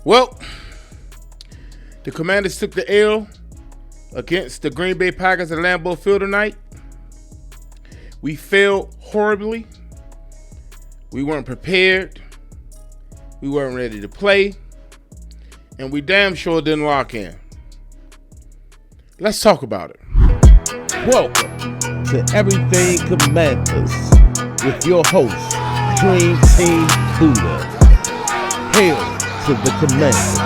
Well, the Commanders took the L against the Green Bay Packers at Lambeau Field tonight. We failed horribly. We weren't prepared. We weren't ready to play. And we damn sure didn't lock in. Let's talk about it. Welcome to Everything Commanders with your host, Dream Team Buddha. Hail to the Commanders.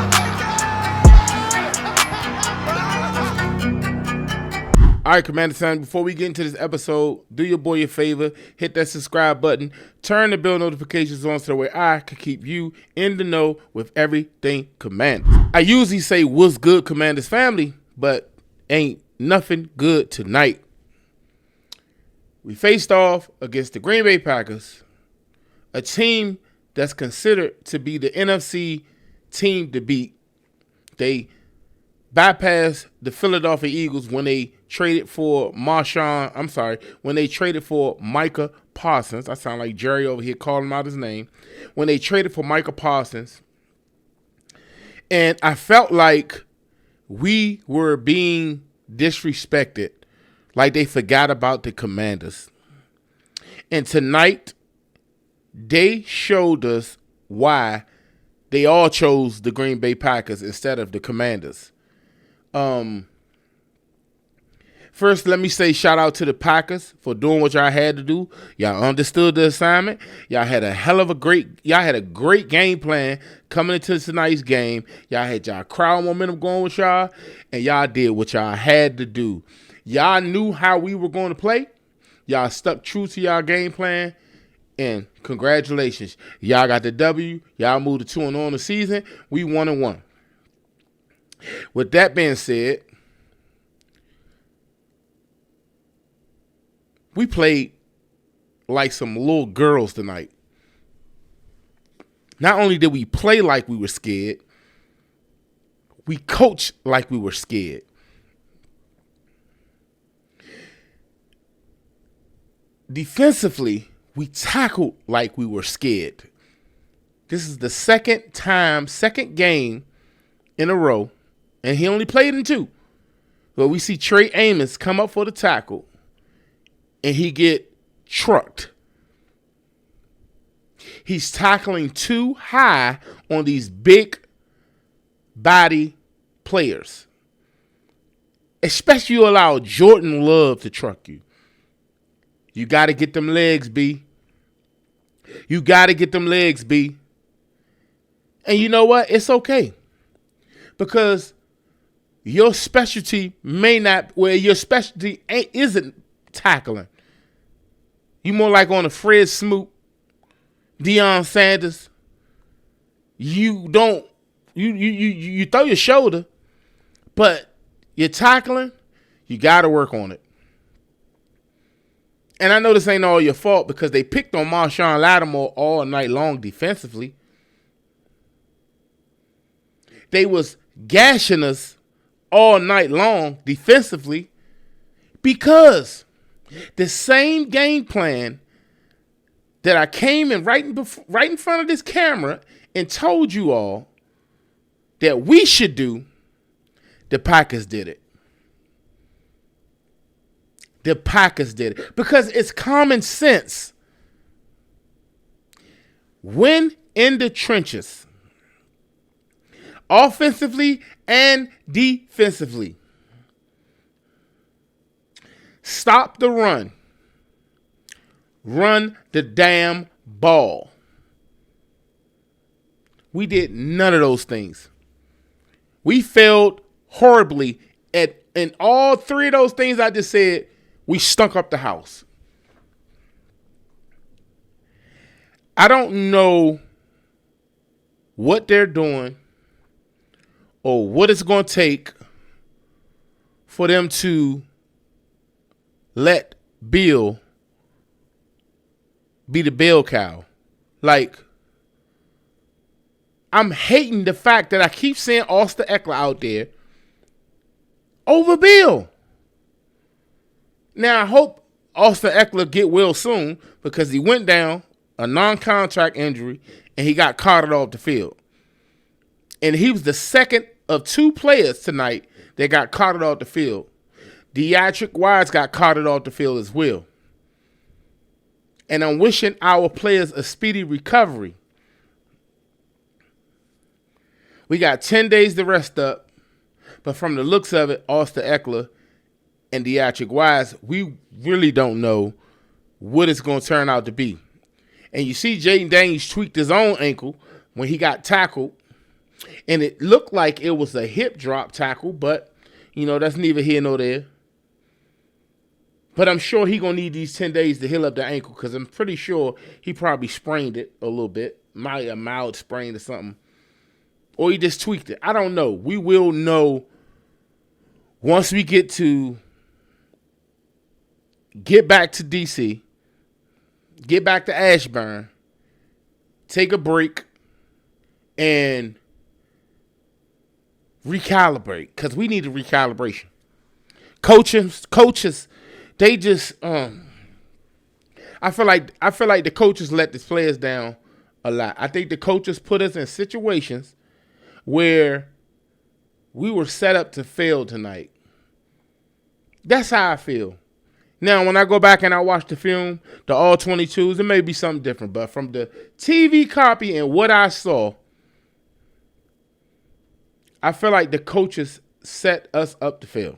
All right, Commander Sam, before we get into this episode, do your boy a favor, hit that subscribe button, turn the bell notifications on so that way I can keep you in the know with everything Commanders. I usually say, what's good, Commanders family, but ain't nothing good tonight. We faced off against the Green Bay Packers, a team that's considered to be the NFC team to beat. They bypassed the Philadelphia Eagles when they traded for when they traded for Micah Parsons. I sound like Jerry over here calling him out his name. When they traded for Micah Parsons. And I felt like we were being disrespected, like they forgot about the Commanders. And tonight, they showed us why they all chose the Green Bay Packers instead of the Commanders. First, let me say shout out to the Packers for doing what y'all had to do. Y'all understood the assignment. Y'all had a great game plan coming into tonight's game. Y'all had y'all crowd momentum going with y'all, and y'all did what y'all had to do. Y'all knew how we were going to play. Y'all stuck true to y'all game plan, and congratulations. Y'all got the W. Y'all moved to 2-0 in the season. We 1-1. With that being said, we played like some little girls tonight. Not only did we play like we were scared, we coached like we were scared. Defensively, we tackled like we were scared. This is the second game in a row, and he only played in 2. But we see Trey Amos come up for the tackle, and he get trucked. He's tackling too high on these big body players. Especially you allow Jordan Love to truck you. You got to get them legs, B. You got to get them legs, B. And you know what? It's okay. Because your specialty isn't tackling. You more like on a Fred Smoot, Deion Sanders. You throw your shoulder, but you're tackling, you got to work on it. And I know this ain't all your fault because they picked on Marshawn Lattimore all night long defensively. They was gashing us all night long defensively because the same game plan that I came in right in front of this camera and told you all that we should do, the Packers did it. The Packers did it because it's common sense. Win in the trenches, offensively and defensively. Stop the run. Run the damn ball. We did none of those things. We failed horribly in all 3 of those things I just said. We stunk up the house. I don't know what they're doing or what it's going to take for them to let Bill be the bell cow. Like, I'm hating the fact that I keep seeing Austin Eckler out there over Bill. Now, I hope Austin Eckler get well soon because he went down a non-contract injury and he got carted off the field. And he was the second of two players tonight that got carted off the field. Deatrick Wise got carted off the field as well. And I'm wishing our players a speedy recovery. We got 10 days to rest up. But from the looks of it, Austin Eckler and Deatrick Wise, we really don't know what it's going to turn out to be. And you see Jaden Daniels tweaked his own ankle when he got tackled. And it looked like it was a hip drop tackle, but, that's neither here nor there. But I'm sure he's going to need these 10 days to heal up the ankle because I'm pretty sure he probably sprained it a little bit. Might a mild sprain or something. Or he just tweaked it. I don't know. We will know once we get back to D.C., get back to Ashburn, take a break, and recalibrate because we need a recalibration. Coaches, they just I feel like the coaches let the players down a lot. I think the coaches put us in situations where we were set up to fail tonight. That's how I feel. Now, when I go back and I watch the film, the all 22s, it may be something different. But from the TV copy and what I saw, I feel like the coaches set us up to fail.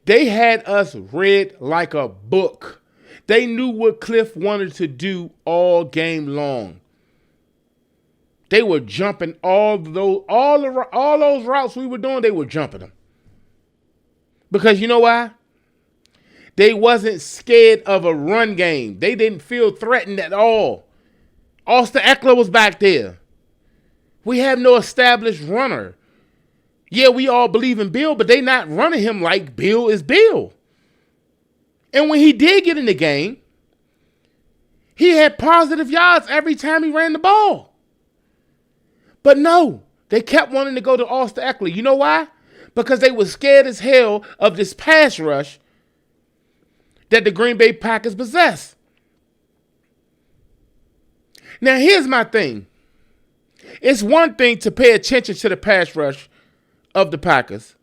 They had us read like a book. They knew what Cliff wanted to do all game long. They were jumping all those routes we were doing, they were jumping them. Because you know why? They wasn't scared of a run game. They didn't feel threatened at all. Austin Eckler was back there. We have no established runner. Yeah, we all believe in Bill, but they not running him like Bill is Bill. And when he did get in the game, he had positive yards every time he ran the ball. But no, they kept wanting to go to Austin Eckler. You know why? Because they were scared as hell of this pass rush that the Green Bay Packers possess. Now, here's my thing. It's one thing to pay attention to the pass rush of the Packers.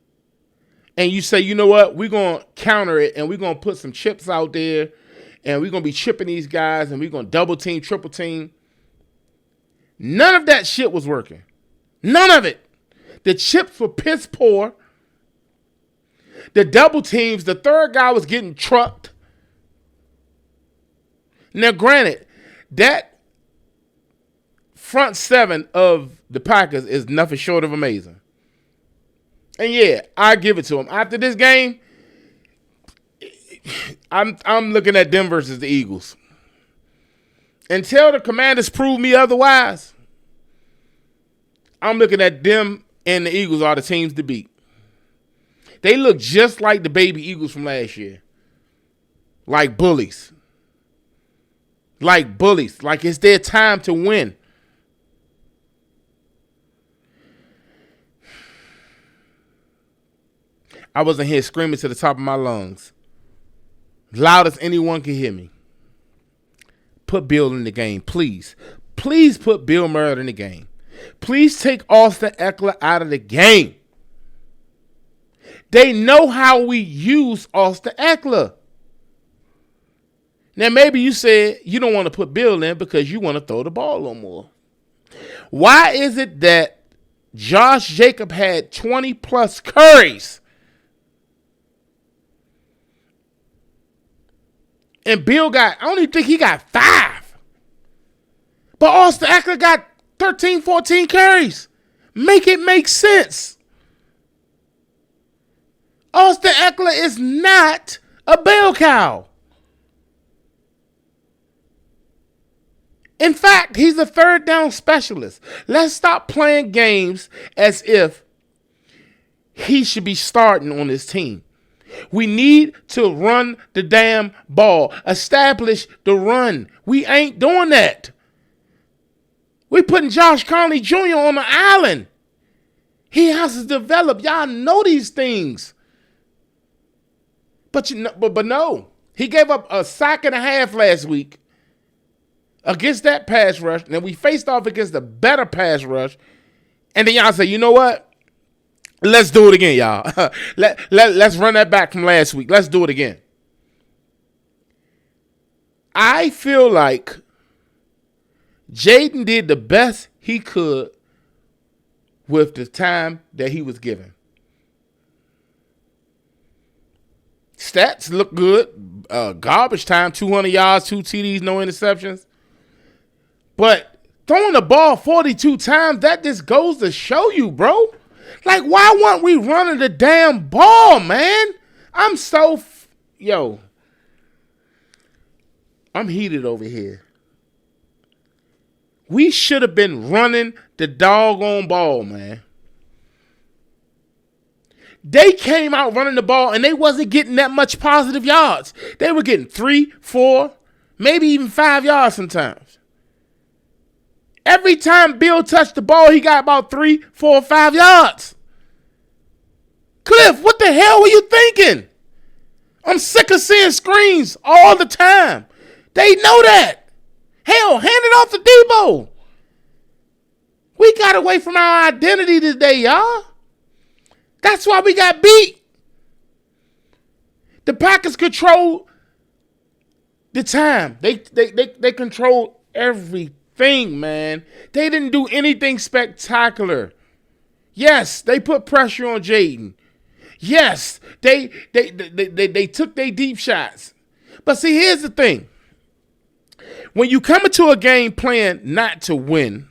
And you say, you know what? We're going to counter it and we're going to put some chips out there and we're going to be chipping these guys and we're going to double team, triple team. None of that shit was working. None of it. The chips were piss poor. The double teams, the third guy was getting trucked. Now, granted, that front seven of the Packers is nothing short of amazing. And yeah, I give it to them. After this game, I'm looking at them versus the Eagles. Until the Commanders prove me otherwise, I'm looking at them and the Eagles are the teams to beat. They look just like the baby Eagles from last year. Like bullies. Like bullies. Like it's their time to win. I was in here screaming to the top of my lungs. Loud as anyone can hear me. Put Bill in the game, please. Please put Bill Murray in the game. Please take Austin Eckler out of the game. They know how we use Austin Eckler. Now, maybe you said you don't want to put Bill in because you want to throw the ball a little more. Why is it that Josh Jacobs had 20-plus carries and Bill I only think he got 5. But Austin Eckler got 13, 14 carries. Make it make sense. Austin Eckler is not a bell cow. In fact, he's a third down specialist. Let's stop playing games as if he should be starting on this team. We need to run the damn ball. Establish the run. We ain't doing that. We putting Josh Conley Jr. on the island. He has to develop. Y'all know these things. But no. He gave up a sack and a half last week. against that pass rush, and then we faced off against the better pass rush, and then y'all say, you know what? Let's do it again, y'all. Let's run that back from last week. Let's do it again. I feel like Jaden did the best he could with the time that he was given. Stats look good. Garbage time, 200 yards, 2 TDs, no interceptions. But throwing the ball 42 times, that just goes to show you, bro. Like, why weren't we running the damn ball, man? I'm heated over here. We should have been running the doggone ball, man. They came out running the ball, and they wasn't getting that much positive yards. They were getting 3, 4, maybe even 5 yards sometimes. Every time Bill touched the ball, he got about 3, 4, 5 yards. Cliff, what the hell were you thinking? I'm sick of seeing screens all the time. They know that. Hell, hand it off to Debo. We got away from our identity today, y'all. That's why we got beat. The Packers control the time. They control everything, man. They didn't do anything spectacular. Yes, they put pressure on Jaden. Yes, they took their deep shots. But see, here's the thing. When you come into a game playing not to win,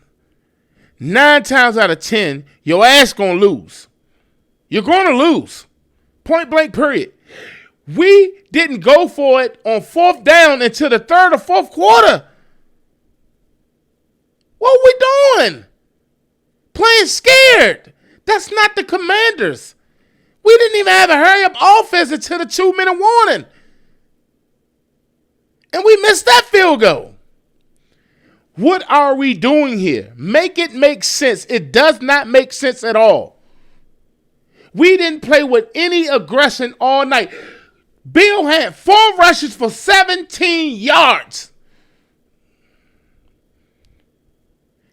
9 times out of 10, your ass gonna lose. You're gonna lose. Point blank, period. We didn't go for it on 4th down until the 3rd or 4th quarter. What are we doing? Playing scared. That's not the Commanders. We didn't even have a hurry-up offense until the 2-minute warning. And we missed that field goal. What are we doing here? Make it make sense. It does not make sense at all. We didn't play with any aggression all night. Bill had 4 rushes for 17 yards.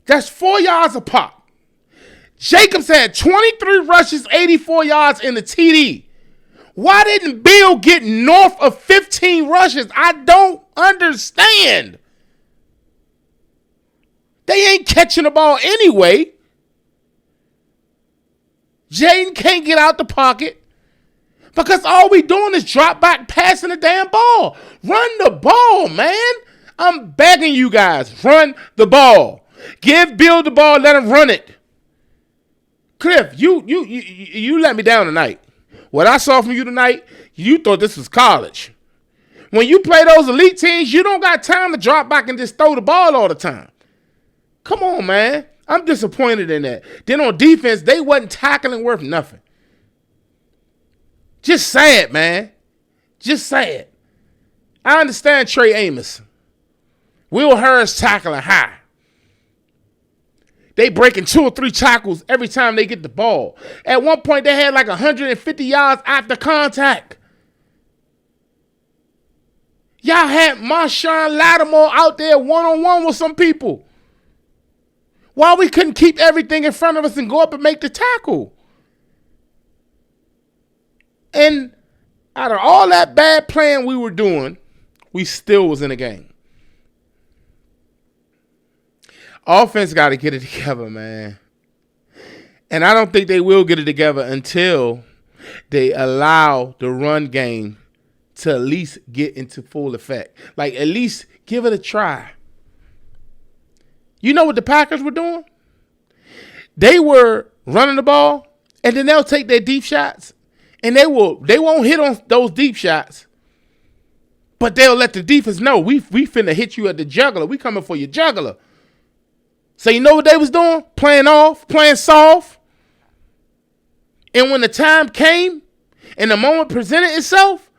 That's 4 yards a pop. Jacobs had 23 rushes, 84 yards in the TD. Why didn't Bill get north of 15 rushes? I don't understand. They ain't catching the ball anyway. Jaden can't get out the pocket because all we doing is drop back passing the damn ball. Run the ball, man. I'm begging you guys, run the ball. Give Bill the ball, let him run it. Cliff, you let me down tonight. What I saw from you tonight, you thought this was college. When you play those elite teams, you don't got time to drop back and just throw the ball all the time. Come on, man. I'm disappointed in that. Then on defense, they wasn't tackling worth nothing. Just sad, man. Just sad. I understand Trey Amos. Will Harris tackling high. They breaking 2 or 3 tackles every time they get the ball. At one point, they had like 150 yards after contact. Y'all had Marshawn Lattimore out there one-on-one with some people. Why we couldn't keep everything in front of us and go up and make the tackle? And out of all that bad playing we were doing, we still was in the game. Offense got to get it together, man. And I don't think they will get it together until they allow the run game to at least get into full effect. Like, at least give it a try. You know what the Packers were doing? They were running the ball, and then they'll take their deep shots, and they won't hit on those deep shots, but they'll let the defense know, we finna hit you at the jugular. We coming for your jugular. So you know what they was doing? Playing off, playing soft. And when the time came and the moment presented itself,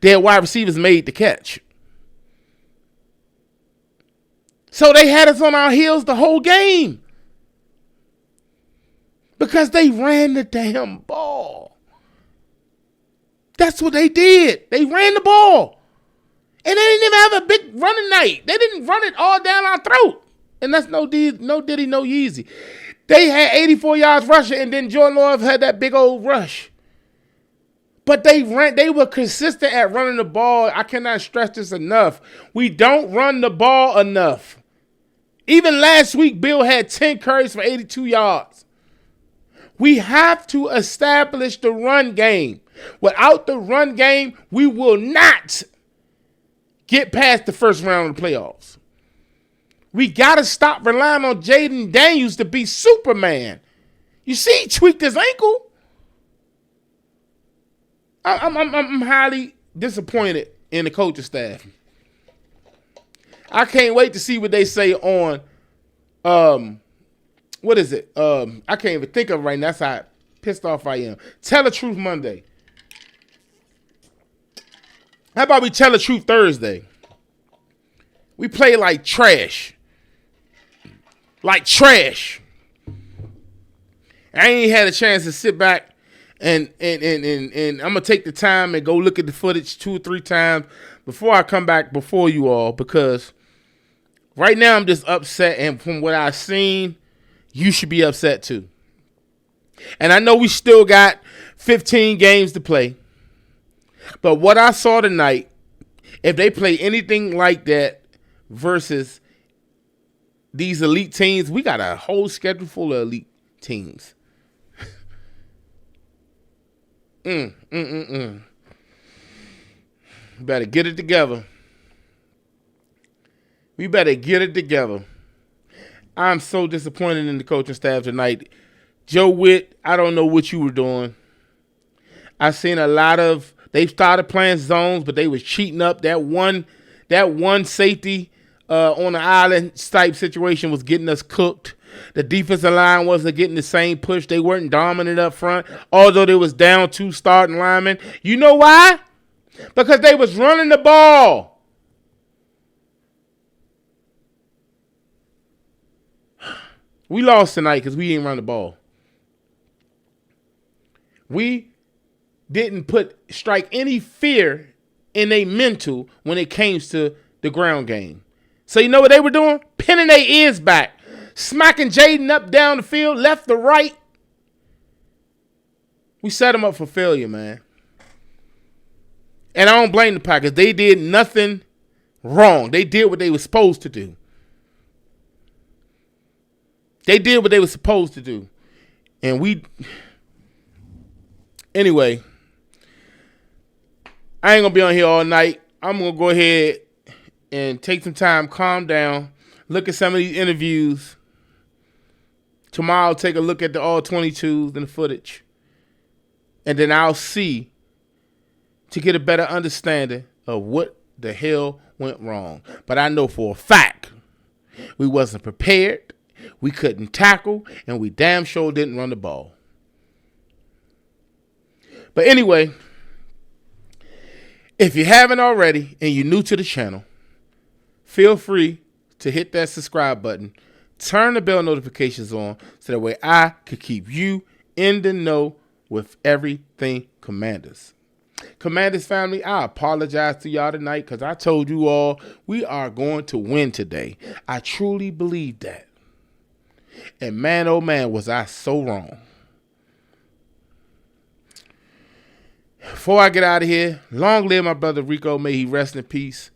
their wide receivers made the catch. So they had us on our heels the whole game. Because they ran the damn ball. That's what they did. They ran the ball. And they didn't even have a big running night. They didn't run it all down our throat. And that's no Diddy, no Yeezy. They had 84 yards rushing, and then Jordan Love had that big old rush. But they were consistent at running the ball. I cannot stress this enough. We don't run the ball enough. Even last week, Bill had 10 carries for 82 yards. We have to establish the run game. Without the run game, we will not get past the first round of the playoffs. We got to stop relying on Jaden Daniels to be Superman. You see, he tweaked his ankle. I'm highly disappointed in the coaching staff. I can't wait to see what they say on, what is it? I can't even think of it right now. That's how pissed off I am. Tell the Truth Monday. How about we tell the truth Thursday? We play like trash. Like trash. I ain't had a chance to sit back and I'm going to take the time and go look at the footage 2 or 3 times before I come back before you all, because right now I'm just upset, and from what I've seen, you should be upset too. And I know we still got 15 games to play. But what I saw tonight, if they play anything like that versus these elite teams, we got a whole schedule full of elite teams. Better get it together. We better get it together. I'm so disappointed in the coaching staff tonight. Joe Witt, I don't know what you were doing. I've seen a lot of, they started playing zones, but they was cheating up. That one safety on the island type situation was getting us cooked. The defensive line wasn't getting the same push. They weren't dominant up front, although they was down 2 starting linemen. You know why? Because they was running the ball. We lost tonight because we didn't run the ball. We didn't strike any fear in their mental when it came to the ground game. So you know what they were doing? Pinning their ears back. Smacking Jaden up down the field, left to right. We set them up for failure, man. And I don't blame the Packers. They did nothing wrong. They did what they were supposed to do. And anyway, I ain't going to be on here all night. I'm going to go ahead and take some time, calm down, look at some of these interviews. Tomorrow, I'll take a look at the all-22s and the footage. And then I'll see to get a better understanding of what the hell went wrong. But I know for a fact we wasn't prepared, we couldn't tackle, and we damn sure didn't run the ball. But anyway, if you haven't already and you're new to the channel, feel free to hit that subscribe button. Turn the bell notifications on so that way I could keep you in the know with everything Commanders. Commanders family, I apologize to y'all tonight because I told you all we are going to win today. I truly believe that. And man, oh man, was I so wrong. Before I get out of here, long live my brother Rico. May he rest in peace.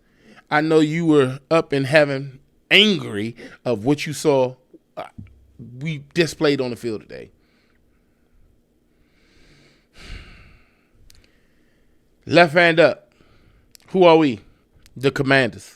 I know you were up in heaven angry of what you saw we displayed on the field today. Left hand up. Who are we? The Commanders.